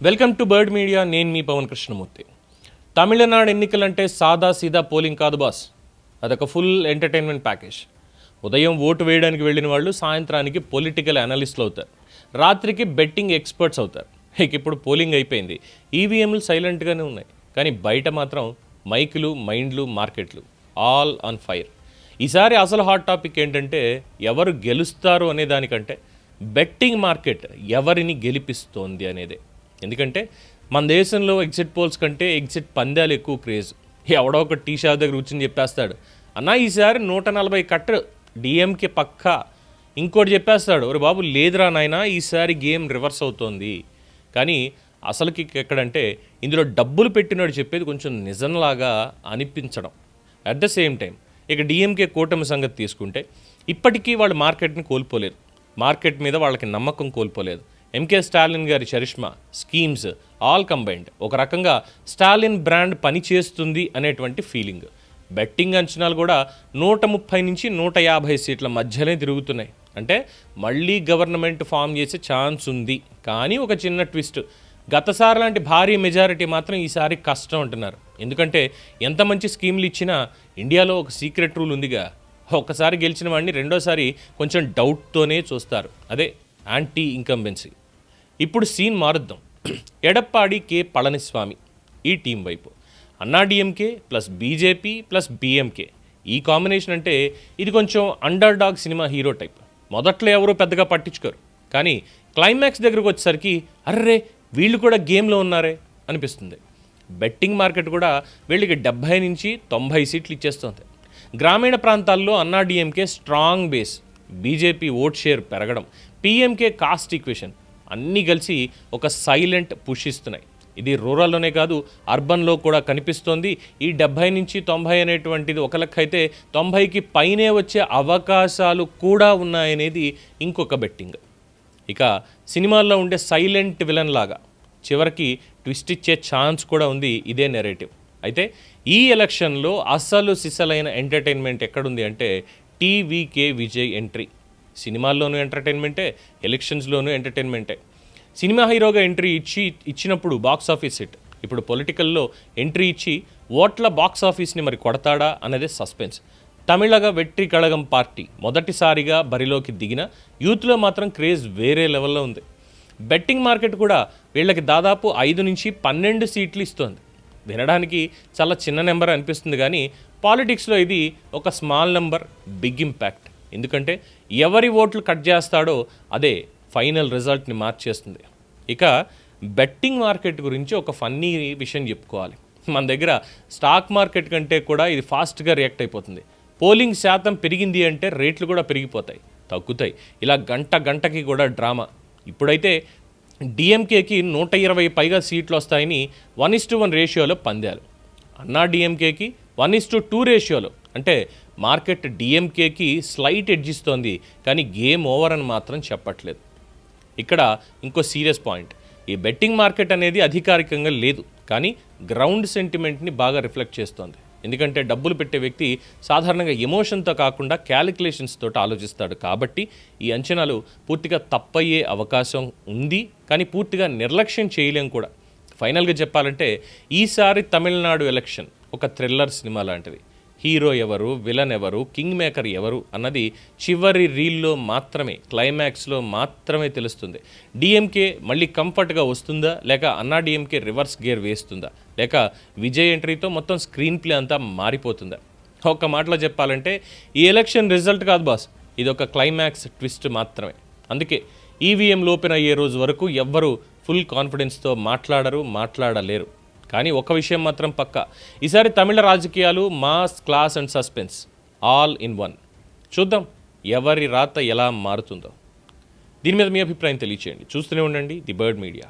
Welcome to bird media. నేను మీ పవన్ కృష్ణమూర్తి. తమిళనాడు ఎన్నికలంటే సాదా సీదా పోలింగ్ కాదు బాస్, అదొక ఫుల్ ఎంటర్టైన్మెంట్ ప్యాకేజ్. ఉదయం ఓటు వేయడానికి వెళ్ళిన వాళ్ళు సాయంత్రానికి పొలిటికల్ అనలిస్టులు అవుతారు, రాత్రికి బెట్టింగ్ ఎక్స్పర్ట్స్ అవుతారు. ఇక ఇప్పుడు పోలింగ్ అయిపోయింది, ఈవీఎంలు సైలెంట్గానే ఉన్నాయి, కానీ బయట మాత్రం మైకులు, మైండ్లు, మార్కెట్లు ఆల్ ఆన్ ఫైర్. ఈసారి అసలు హాట్ టాపిక్ ఏంటంటే ఎవరు గెలుస్తారు అనే దానికంటే బెట్టింగ్ మార్కెట్ ఎవరిని గెలిపిస్తోంది అనేదే. ఎందుకంటే మన దేశంలో ఎగ్జిట్ పోల్స్ కంటే ఎగ్జిట్ పందాలు ఎక్కువ క్రేజ్. ఎవడో ఒక టీ షాప్ దగ్గర కూర్చొని చెప్పేస్తాడు, అన్న ఈసారి 140 కట్టు డిఎంకే పక్కా. ఇంకోటి చెప్పేస్తాడు, ఒరే బాబు లేదురా నాయన ఈసారి గేమ్ రివర్స్ అవుతోంది. కానీ అసలుకి ఎక్కడంటే ఇందులో డబ్బులు పెట్టినాడు చెప్పేది కొంచెం నిజంలాగా అనిపించడం. అట్ ద సేమ్ టైం ఇక డిఎంకే కూటమి సంగతి తీసుకుంటే ఇప్పటికీ వాళ్ళు మార్కెట్ని కోల్పోలేదు, మార్కెట్ మీద వాళ్ళకి నమ్మకం కోల్పోలేదు. ఎంకే స్టాలిన్ గారి చరిష్మా, స్కీమ్స్ ఆల్ కంబైన్డ్ ఒక రకంగా స్టాలిన్ బ్రాండ్ పనిచేస్తుంది అనేటువంటి ఫీలింగ్. బెట్టింగ్ అంచనాలు కూడా 130 నుంచి 150 సీట్ల మధ్యనే తిరుగుతున్నాయి. అంటే మళ్ళీ గవర్నమెంట్ ఫామ్ చేసే ఛాన్స్ ఉంది. కానీ ఒక చిన్న ట్విస్ట్, గతసారి లాంటి భారీ మెజారిటీ మాత్రం ఈసారి కష్టం అంటున్నారు. ఎందుకంటే ఎంత మంచి స్కీమ్లు ఇచ్చినా ఇండియాలో ఒక సీక్రెట్ రూల్ ఉందిగా, ఒక్కసారి గెలిచిన వాడిని రెండోసారి కొంచెం డౌట్తోనే చూస్తారు, అదే యాంటీ ఇన్కంబెన్సీ. ఇప్పుడు సీన్ మారుద్దాం. ఎడప్పాడి కే పళనిస్వామి ఈ టీం వైపు, అన్నాడీఎంకే ప్లస్ బీజేపీ ప్లస్ బీఎంకే ఈ కాంబినేషన్ అంటే ఇది కొంచెం under dog cinema hero type. మొదట్లో ఎవరు పెద్దగా పట్టించుకోరు, కానీ క్లైమాక్స్ దగ్గరకు వచ్చేసరికి అర్రే వీళ్ళు కూడా గేమ్లో ఉన్నారే అనిపిస్తుంది. బెట్టింగ్ మార్కెట్ కూడా వీళ్ళకి 70 నుంచి 90 సీట్లు ఇచ్చేస్తుంది. గ్రామీణ ప్రాంతాల్లో AIADMK strong base, BJP vote share పెరగడం, పీఎంకే కాస్ట్ ఈక్వేషన్ అన్నీ కలిసి ఒక సైలెంట్ పుష్ ఇస్తున్నాయి. ఇది రూరల్లోనే కాదు అర్బన్లో కూడా కనిపిస్తోంది. ఈ 70 నుంచి 90 అనేటువంటిది ఒక లెక్క అయితే 90కి పైనే వచ్చే అవకాశాలు కూడా ఉన్నాయనేది ఇంకొక బెట్టింగ్. ఇక సినిమాల్లో ఉండే సైలెంట్ విలన్ లాగా చివరికి ట్విస్ట్ ఇచ్చే ఛాన్స్ కూడా ఉంది ఇదే నెరేటివ్. అయితే ఈ ఎలక్షన్లో అసలు సిసలైన ఎంటర్టైన్మెంట్ ఎక్కడుంది అంటే టీవీకే విజయ్ ఎంట్రీ. సినిమాల్లోనూ ఎంటర్టైన్మెంటే, ఎలక్షన్స్లోనూ ఎంటర్టైన్మెంటే. సినిమా హీరోగా ఎంట్రీ ఇచ్చినప్పుడు బాక్స్ ఆఫీస్ హిట్. ఇప్పుడు పొలిటికల్లో ఎంట్రీ ఇచ్చి ఓట్ల బాక్స్ ఆఫీస్ని మరి కొడతాడా అన్నదే సస్పెన్స్. తమిళగా వెట్రి కళగం పార్టీ మొదటిసారిగా బరిలోకి దిగిన యూత్లో మాత్రం క్రేజ్ వేరే లెవెల్లో ఉంది. బెట్టింగ్ మార్కెట్ కూడా వీళ్ళకి దాదాపు 5 నుంచి 12 సీట్లు ఇస్తోంది. వినడానికి చాలా చిన్న నెంబర్ అనిపిస్తుంది, కానీ పాలిటిక్స్లో ఇది ఒక స్మాల్ నెంబర్, బిగ్ ఇంపాక్ట్. ఎందుకంటే ఎవరి ఓట్లు కట్ చేస్తాడో అదే ఫైనల్ రిజల్ట్ని మార్చేస్తుంది. ఇక బెట్టింగ్ మార్కెట్ గురించి ఒక ఫన్నీ విషయం చెప్పుకోవాలి. మన దగ్గర స్టాక్ మార్కెట్ కంటే కూడా ఇది ఫాస్ట్గా రియాక్ట్ అయిపోతుంది. పోలింగ్ శాతం పెరిగింది అంటే రేట్లు కూడా పెరిగిపోతాయి, తగ్గుతాయి. ఇలా గంటకి కూడా డ్రామా. ఇప్పుడైతే డిఎంకేకి 120 పైగా సీట్లు వస్తాయని 1:1 రేషియోలో పందాలు. అన్నా డిఎంకేకి 1:2 రేషియోలో. అంటే మార్కెట్ డిఎంకేకి స్లైట్ ఎడ్జ్ ఇస్తోంది, కానీ గేమ్ ఓవర్ అని మాత్రం చెప్పట్లేదు. ఇక్కడ ఇంకో సీరియస్ పాయింట్, ఈ బెట్టింగ్ మార్కెట్ అనేది అధికారికంగా లేదు, కానీ గ్రౌండ్ సెంటిమెంట్ని బాగా రిఫ్లెక్ట్ చేస్తోంది. ఎందుకంటే డబ్బులు పెట్టే వ్యక్తి సాధారణంగా ఎమోషన్తో కాకుండా క్యాలిక్యులేషన్స్ తోటి ఆలోచిస్తాడు. కాబట్టి ఈ అంచనాలు పూర్తిగా తప్పయ్యే అవకాశం ఉంది, కానీ పూర్తిగా నిర్లక్ష్యం చేయలేం కూడా. ఫైనల్గా చెప్పాలంటే ఈసారి తమిళనాడు ఎలక్షన్ ఒక థ్రిల్లర్ సినిమా లాంటిది. హీరో ఎవరు, విలన్ ఎవరు, కింగ్ మేకర్ ఎవరు అన్నది చివరి రీల్లో మాత్రమే, క్లైమాక్స్లో మాత్రమే తెలుస్తుంది. డిఎంకే మళ్ళీ కంఫర్ట్గా వస్తుందా, లేక అన్నా డిఎంకే రివర్స్ గేర్ వేస్తుందా, లేక విజయ్ ఎంట్రీతో మొత్తం స్క్రీన్ ప్లే అంతా మారిపోతుందా? ఒక్క మాటలో చెప్పాలంటే ఈ ఎలక్షన్ రిజల్ట్ కాదు బాస్, ఇది ఒక క్లైమాక్స్ ట్విస్ట్ మాత్రమే. అందుకే ఈవీఎంలు ఓపెన్ అయ్యే రోజు వరకు ఎవ్వరూ ఫుల్ కాన్ఫిడెన్స్తో మాట్లాడలేరు. కానీ ఒక విషయం మాత్రం పక్కా, ఈసారి తమిళ రాజకీయాలు mass, class and suspense all in one. చూద్దాం ఎవరి రాత ఎలా మారుతుందో. దీని మీద మీ అభిప్రాయం తెలియచేయండి. చూస్తూనే ఉండండి ది బర్డ్ మీడియా.